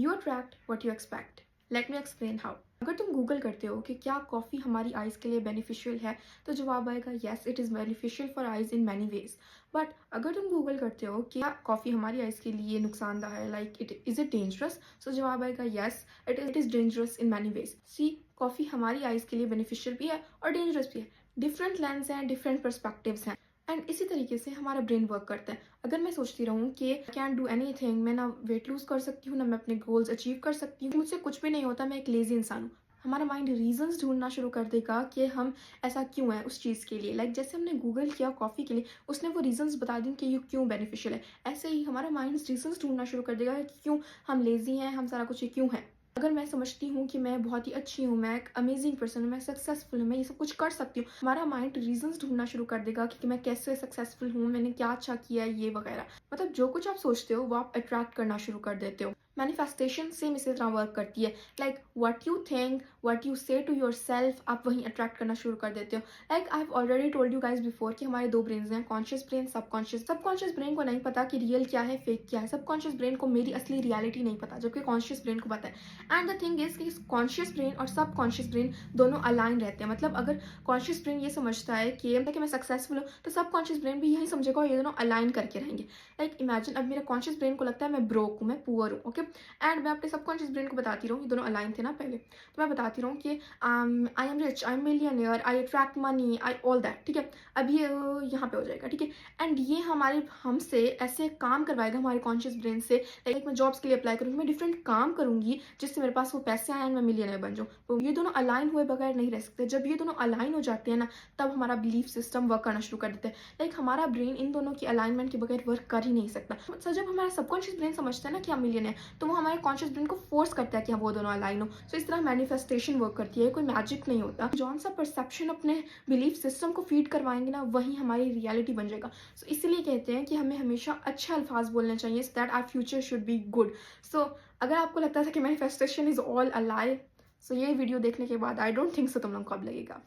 You attract what you expect. Let me explain how. अगर तुम Google करते हो कि क्या कॉफ़ी हमारी आइज़ के लिए बेनिफिशियल है, तो जवाब आएगा yes, it is beneficial for eyes in many veg. But अगर तुम गूगल करते हो कि क्या कॉफ़ी हमारी आइज़ के लिए नुकसानदा है, लाइक इट डेंजरस, सो जवाब आएगा yes, it is dangerous in many ways. See, coffee हमारी आइज़ के लिए बेनिफिशियल भी है और डेंजरस भी है। डिफरेंट लेंस हैं, डिफरेंट परस्पेक्टिव्स हैं। एंड इसी तरीके से हमारा ब्रेन वर्क करता है। अगर मैं सोचती रहूँ कि आई कैन डू एनीथिंग, मैं ना वेट लूज़ कर सकती हूँ, ना मैं अपने गोल्स अचीव कर सकती हूँ, मुझसे कुछ भी नहीं होता, मैं एक लेज़ी इंसान हूँ, हमारा माइंड रीजंस ढूंढना शुरू कर देगा कि हम ऐसा क्यों है उस चीज़ के लिए। लाइक जैसे हमने गूगल किया कॉफ़ी के लिए, उसने वो रीजंस बता दी कि ये क्यों बेनिफिशियल है, ऐसे ही हमारा माइंड रीजंस ढूंढना शुरू कर देगा कि क्यों हम लेज़ी हैं, हम सारा कुछ ये क्यों है। अगर मैं समझती हूँ कि मैं बहुत ही अच्छी हूँ, मैं एक अमेजिंग पर्सन हूँ, मैं सक्सेसफुल हूँ, मैं ये सब कुछ कर सकती हूँ, हमारा माइंड रीजंस ढूंढना शुरू कर देगा कि मैं कैसे सक्सेसफुल हूँ, मैंने क्या अच्छा किया है, ये वगैरह। मतलब जो कुछ आप सोचते हो वो आप अट्रैक्ट करना शुरू कर देते हो। मैनिफेस्टेशन सेम इसी तरह वर्क करती है। Like what you think, what you से टू योर सेल्फ, आप वहीं अट्रैक्ट करना शुरू कर देते हो। Like I have already told you guys before कि हमारे दो ब्रेन्स हैं, conscious brain, subconscious. Subconscious brain को नहीं पता कि रियल क्या है, फेक क्या है। सबकॉन्शियस ब्रेन को मेरी असली रियलिटी नहीं पता, जबकि कॉन्शियस ब्रेन को पता है। एंड द थिंग इज कि कॉन्शियस ब्रेन और सबकॉन्शियस ब्रेन दोनों अलाइन रहते हैं। मतलब अगर कॉन्शियस ब्रेन ये समझता है कि मैं सक्सेसफुल हूँ, तो सबकॉन्शियस ब्रेन भी यही समझेगा और ये दोनों अलाइन करके रहेंगे। लाइक इमेजिन, अब मेरा कॉन्शियस ब्रेन को लगता है मैं ब्रोक हूँ, मैं पुअर हूँ, ओके, एंड मैं अपने सबकॉन्शियस ब्रेन को बताती रहूँ, ये दोनों अलाइन थे ना पहले, तो मैं बताती रहूँ कि I am rich, I am millionaire, I attract money, I all that, ठीक है। अब ये यहाँ पे हो जाएगा, ठीक है। एंड ये हमारे हमसे ऐसे काम करवाएगा हमारे कॉन्शियस ब्रेन से। लाइक मैं जॉब्स के लिए अप्लाई करूँगी, मैं डिफरेंट काम करूँगी जिससे मेरे पास वो पैसे आए, मैं मिलियनर बन जाऊँ। तो ये दोनों अलाइन हुए बगैर नहीं रह सकते। जब ये दोनों अलाइन हो जाते हैं ना, तब हमारा बिलीफ सिस्टम वर्क करना शुरू कर देता है। लाइक हमारा ब्रेन इन दोनों की अलाइनमेंट के बगैर वर्क कर ही नहीं सकता। सो जब हमारा सबकॉन्शियस ब्रेन समझता है ना कि हम मिलियनर, तो वो हमारे कॉन्शियस ब्रेन को फोर्स करता है कि हम वो दोनों अलाइन हो। सो इस तरह मैनिफेस्टेशन वर्क करती है, कोई मैजिक नहीं होता। जौन सा परसेप्शन अपने बिलीफ सिस्टम को फीड करवाएंगे ना, वही हमारी रियलिटी बन जाएगा। सो इसलिए कहते हैं कि हमें हमेशा अच्छे अल्फाज बोलने चाहिए, so that our future should be good. So अगर आपको लगता था कि manifestation is all a lie, so ये वीडियो देखने के बाद आई डोंट थिंक सो तुम लोग को अब लगेगा।